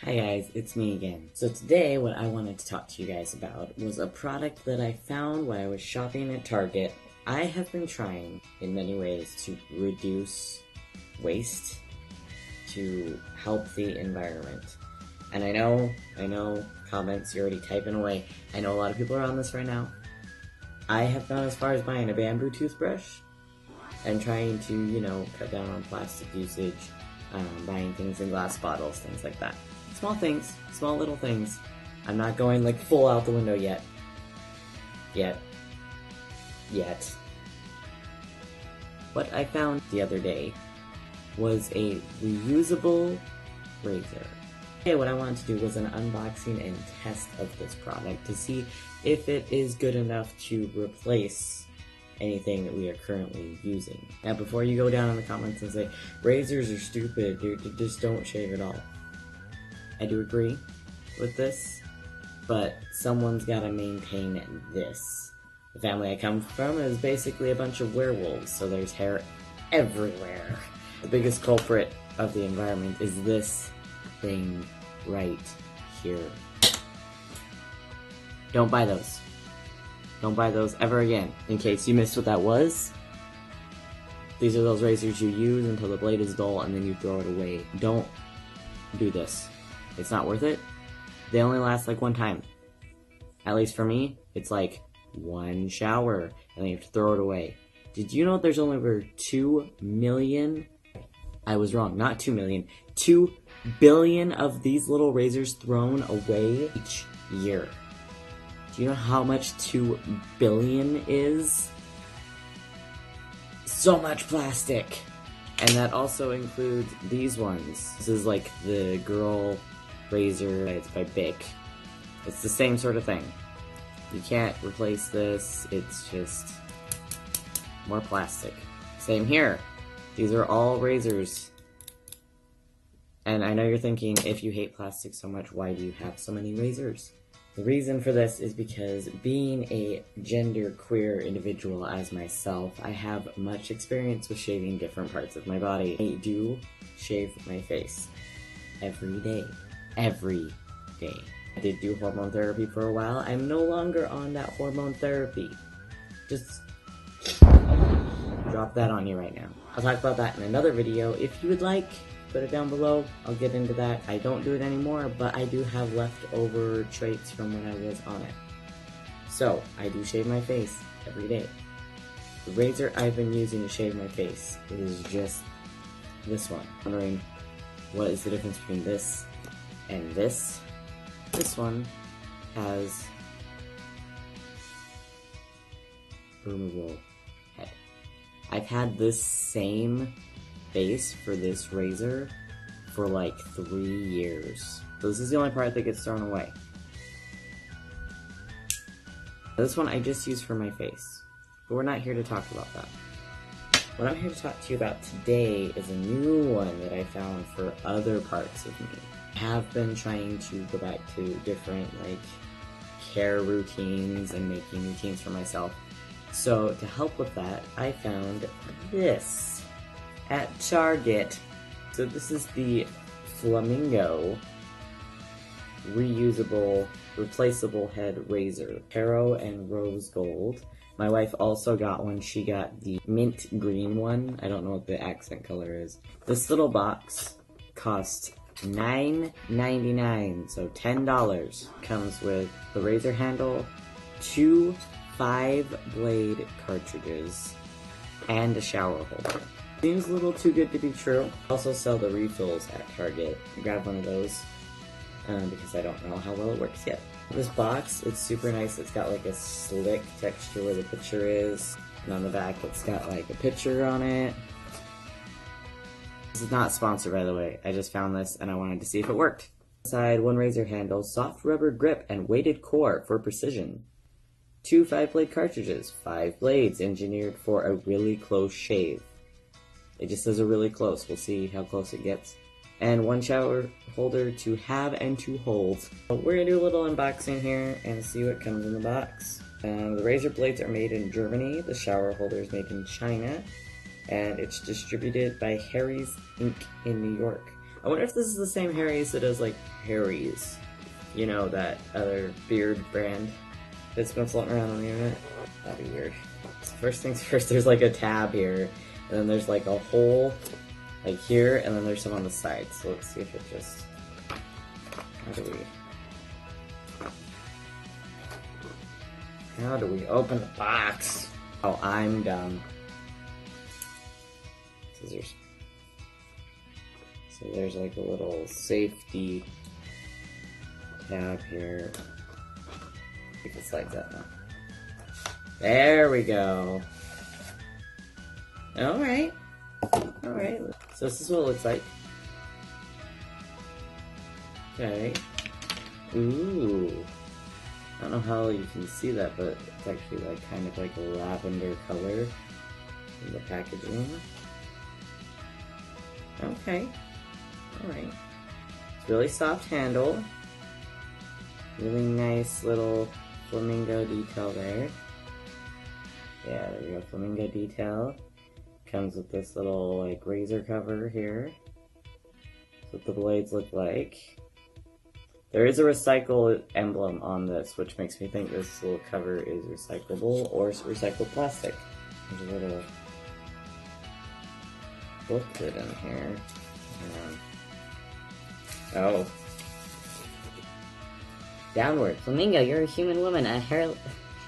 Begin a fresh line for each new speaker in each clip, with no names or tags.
Hi guys, it's me again. So today what I wanted to talk to you guys about was a product that I found while I was shopping at Target. I have been trying in many ways to reduce waste, to help the environment. And I know, comments, you're already typing away. I know a lot of people are on this right now. I have gone as far as buying a bamboo toothbrush and trying to, cut down on plastic usage, buying things in glass bottles, things like that. Small things, small little things. I'm not going like full out the window yet. What I found the other day was a reusable razor. Okay, what I wanted to do was an unboxing and test of this product to see if it is good enough to replace anything that we are currently using. Now before you go down in the comments and say, razors are stupid, dude, just don't shave at all. I do agree with this, but someone's gotta maintain this. The family I come from is basically a bunch of werewolves, so there's hair everywhere. The biggest culprit of the environment is this thing right here. Don't buy those. Don't buy those ever again. In case you missed what that was, these are those razors you use until the blade is dull and then you throw it away. Don't do this. It's not worth it. They only last like one time. At least for me, it's like one shower and then you have to throw it away. Did you know there's only over 2 million? I was wrong, not 2 million. 2 billion of these little razors thrown away each year. Do you know how much 2 billion is? So much plastic! And that also includes these ones. This is like the girl razor, it's by Bic. It's the same sort of thing. You can't replace this, it's just more plastic. Same here. These are all razors. And I know you're thinking, if you hate plastic so much, why do you have so many razors? The reason for this is because being a genderqueer individual as myself, I have much experience with shaving different parts of my body. I do shave my face every day. Every day. I did do hormone therapy for a while. I'm no longer on that hormone therapy. Just drop that on you right now. I'll talk about that in another video if you would like. Put it down below. I'll get into that. I don't do it anymore, but I do have leftover traits from when I was on it. So, I do shave my face every day. The razor I've been using to shave my face is just this one. Wondering what is the difference between this and this? This one has removable head. I've had this same base for this razor for like 3 years. So this is the only part that gets thrown away. This one I just use for my face, but we're not here to talk about that. What I'm here to talk to you about today is a new one that I found for other parts of me. I have been trying to go back to different care routines and making routines for myself. So to help with that, I found this at Target. So this is the Flamingo reusable, replaceable head razor. Taro and rose gold. My wife also got one. She got the mint green one. I don't know what the accent color is. This little box cost $9.99, so $10. Comes with the razor handle, 2 5-blade cartridges, and a shower holder. Seems a little too good to be true. Also sell the refills at Target. Grab one of those because I don't know how well it works yet. This box, it's super nice. It's got like a slick texture where the picture is, and on the back it's got like a picture on it. This is not sponsored, by the way. I just found this and I wanted to see if it worked. Inside, 1 razor handle, soft rubber grip, and weighted core for precision. 2 5-blade cartridges, 5 blades engineered for a really close shave. It just says a really close. We'll see how close it gets. And 1 shower holder to have and to hold. So we're gonna do a little unboxing here and see what comes in the box. The razor blades are made in Germany. The shower holder is made in China. And it's distributed by Harry's Inc. in New York. I wonder if this is the same Harry's that does like Harry's. You know, that other beard brand that's been floating around on the internet? That'd be weird. First things first, there's like a tab here, and then there's like a hole like here, and then there's some on the side. So let's see if it just... How do we open the box? Oh, I'm dumb. Scissors. So there's like a little safety tab here. If it slides out now. There we go. Alright. Alright. So this is what it looks like. Okay. Ooh. I don't know how you can see that, but it's actually like kind of like a lavender color in the packaging. Okay. Alright. It's really soft handle. Really nice little flamingo detail there. Yeah, there we go, flamingo detail. Comes with this little like razor cover here. That's what the blades look like. There is a recycle emblem on this, which makes me think this little cover is recyclable or recycled plastic. There's a little booklet in here. Oh.
Downward. Flamingo, you're a human woman,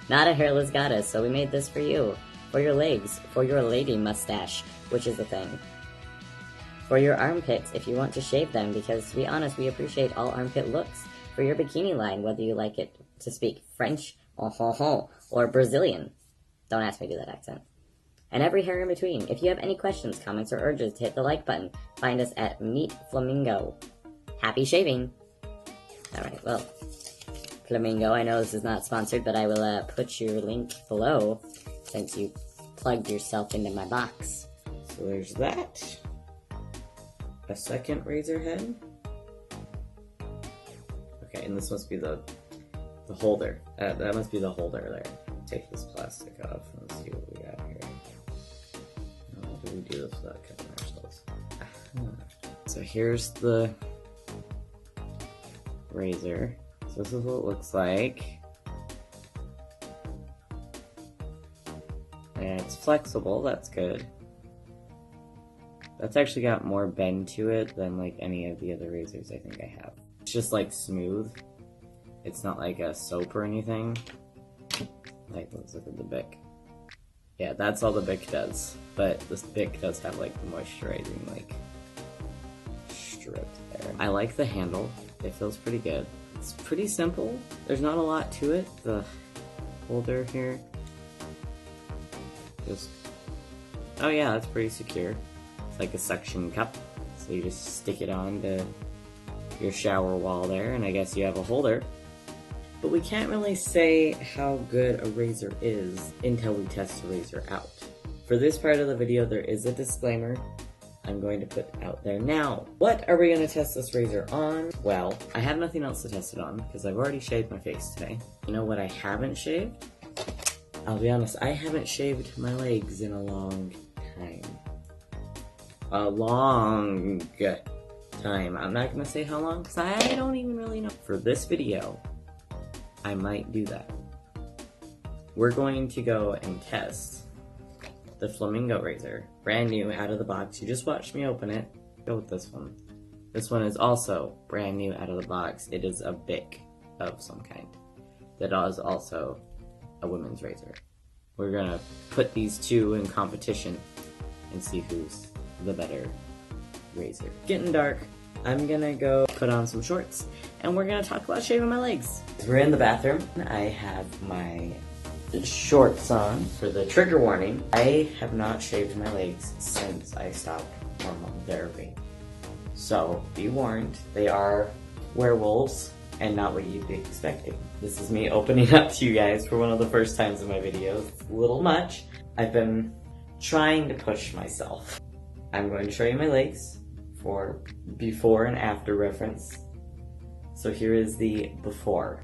not a hairless goddess, so we made this for you. For your legs, for your lady mustache, which is the thing. For your armpits, if you want to shave them, because to be honest, we appreciate all armpit looks. For your bikini line, whether you like it to speak French, or Brazilian. Don't ask me to do that accent. And every hair in between. If you have any questions, comments, or urges to hit the like button, find us at Meet Flamingo. Happy shaving! Alright, well, Flamingo, I know this is not sponsored, but I will put your link below, since you plugged yourself into my box.
So there's that. A second razor head. Okay, and this must be the holder. That must be the holder there. Take this plastic off and let's see what we got here. How do we do this without cutting ourselves? So here's the razor. So this is what it looks like. And it's flexible, that's good. That's actually got more bend to it than like any of the other razors I think I have. It's just like smooth. It's not like a soap or anything. Like, let's look at the Bic. Yeah, that's all the Bic does. But this Bic does have like the moisturizing like strip there. I like the handle. It feels pretty good. It's pretty simple. There's not a lot to it. The holder here. Just, oh yeah, that's pretty secure. It's like a suction cup. So you just stick it on to your shower wall there, and I guess you have a holder. But we can't really say how good a razor is until we test the razor out. For this part of the video, there is a disclaimer I'm going to put out there now. What are we going to test this razor on? Well, I have nothing else to test it on because I've already shaved my face today. You know what I haven't shaved? I'll be honest, I haven't shaved my legs in a long time. A long time. I'm not going to say how long because I don't even really know. For this video, I might do that. We're going to go and test the Flamingo razor. Brand new, out of the box. You just watched me open it. Go with this one. This one is also brand new, out of the box. It is a Bic of some kind. That is also a women's razor. We're gonna put these two in competition and see who's the better razor. Getting dark. I'm gonna go put on some shorts and we're gonna talk about shaving my legs. We're in the bathroom. I have my shorts on for the trigger warning. I have not shaved my legs since I stopped hormone therapy. So be warned, they are werewolves and not what you'd be expecting. This is me opening up to you guys for one of the first times in my videos. It's a little much. I've been trying to push myself. I'm going to show you my legs for before and after reference. So here is the before.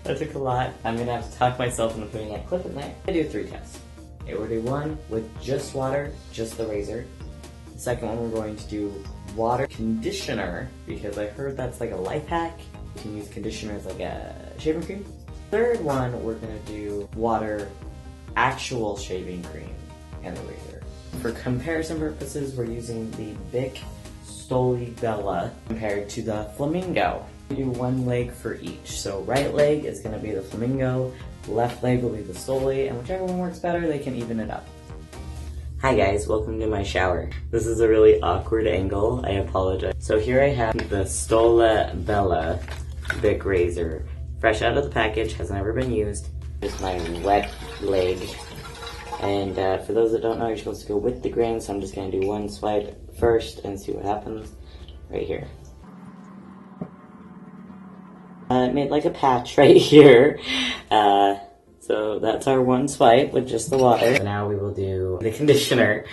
That took a lot. I'm gonna have to talk myself into putting that clip in there. I do 3 tests. Okay, we're gonna do one with just water, just the razor. The second one we're going to do water conditioner, because I heard that's like a life hack. You can use conditioner as like a shaving cream. Third one, we're gonna do water, actual shaving cream, and the razor. For comparison purposes, we're using the Bic Stoli Bella compared to the Flamingo. We do one leg for each. So right leg is gonna be the Flamingo, left leg will be the Stoli, and whichever one works better, they can even it up. Hi guys, welcome to my shower. This is a really awkward angle, I apologize. So here I have the Stola Bella Bic razor. Fresh out of the package, has never been used. Just my wet leg. And for those that don't know, you're supposed to go with the grain, so I'm just gonna do one swipe first and see what happens right here. It made like a patch right here. So that's our one swipe with just the water. So now we will do the conditioner.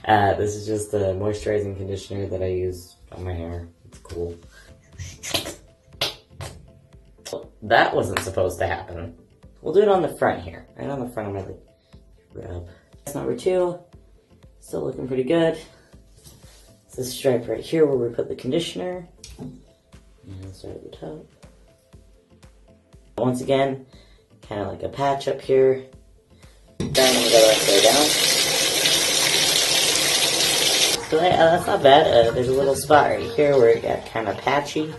This is just the moisturizing conditioner that I use on my hair. It's cool. That wasn't supposed to happen. We'll do it on the front here, right on the front of my leg. Rub. That's number 2. Still looking pretty good. It's this stripe right here where we put the conditioner. And start at the top. Once again, kind of like a patch up here. Then we'll go the rest of the way down. So that's not bad. There's a little spot right here where it got kind of patchy. You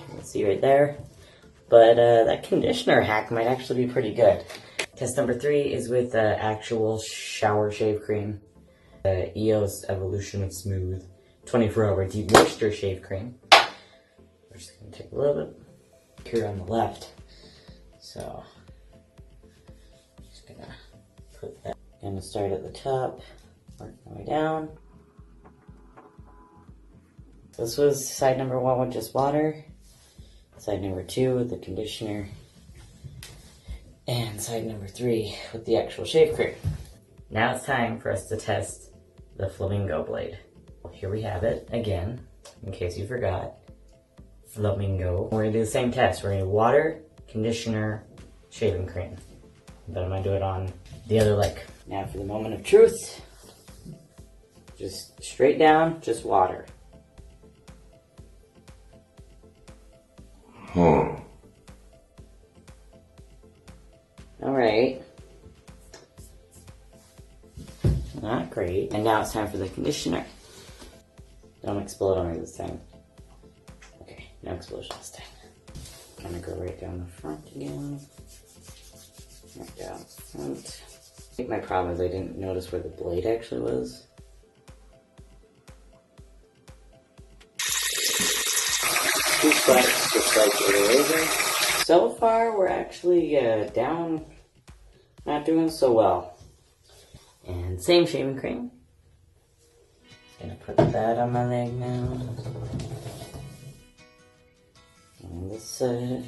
can see right there. But that conditioner hack might actually be pretty good. Test number 3 is with the actual shower shave cream. The EOS Evolution of Smooth 24-hour deep moisture shave cream. We're just going to take a little bit here on the left. So, just going to put that. Going to start at the top, work my way down. This was side number 1 with just water. Side number 2 with the conditioner. And side number 3 with the actual shave cream. Now it's time for us to test the Flamingo blade. Well, here we have it again, in case you forgot. Flamingo. We're gonna do the same test. We're gonna do water, conditioner, shaving cream. But I'm gonna do it on the other leg. Now for the moment of truth. Just straight down, just water. Alright. Not great. And now it's time for the conditioner. Don't explode on me this time. Okay, no explosion this time. I'm gonna go right down the front again. Right down the front. I think my problem is I didn't notice where the blade actually was. Two swipes, just like the razor. So far, we're actually down, not doing so well. And same shaving cream. Just gonna put that on my leg now. On this side.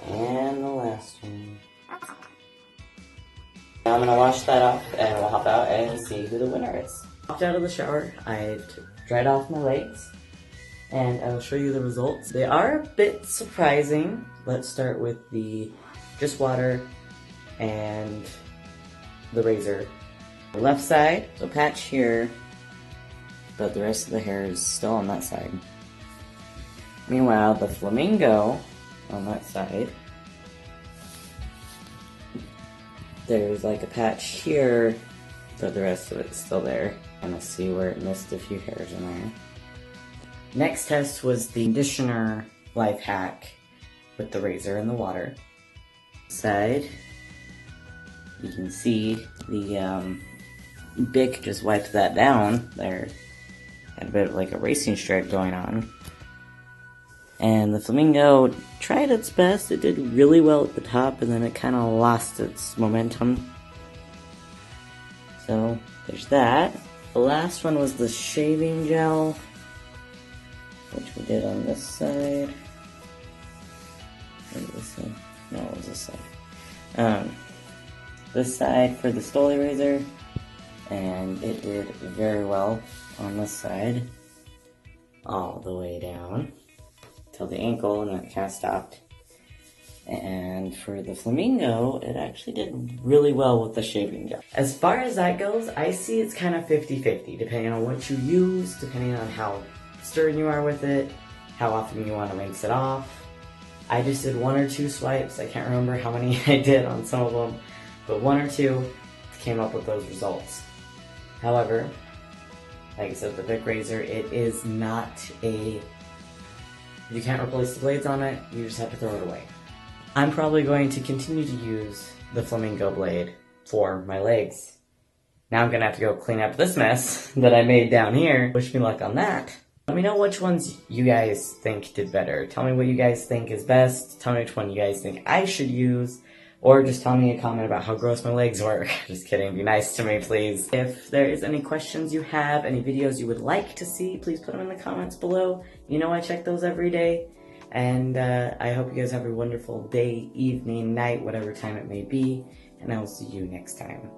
And the last one. Now I'm gonna wash that off and we'll hop out and see who the winner is. Hopped out of the shower, I dried off my legs. And I will show you the results. They are a bit surprising. Let's start with the just water and the razor. The left side, a patch here, but the rest of the hair is still on that side. Meanwhile, the Flamingo on that side, there's like a patch here, but the rest of it's still there. And let's see where it missed a few hairs in there. Next test was the conditioner life hack with the razor and the water. Side, you can see the Bic just wiped that down there. Had a bit of like a racing stripe going on. And the Flamingo tried its best. It did really well at the top and then it kind of lost its momentum. So there's that. The last one was the shaving gel, which we did on this side. Or this side? No, it was this side. This side for the Stoli razor, and it did very well on this side, all the way down till the ankle, and then it kind of stopped. And for the Flamingo, it actually did really well with the shaving gel. As far as that goes, I see it's kind of 50-50, depending on what you use, depending on how stern you are with it, how often you want to rinse it off. I just did 1 or 2 swipes. I can't remember how many I did on some of them, but 1 or 2 came up with those results. However, like I said, the Bic razor, it is not a... You can't replace the blades on it, you just have to throw it away. I'm probably going to continue to use the Flamingo blade for my legs. Now I'm gonna have to go clean up this mess that I made down here. Wish me luck on that. Let me know which ones you guys think did better. Tell me what you guys think is best. Tell me which one you guys think I should use. Or just tell me a comment about how gross my legs were. Just kidding, be nice to me, please. If there is any questions you have, any videos you would like to see, please put them in the comments below. You know I check those every day. And I hope you guys have a wonderful day, evening, night, whatever time it may be. And I will see you next time.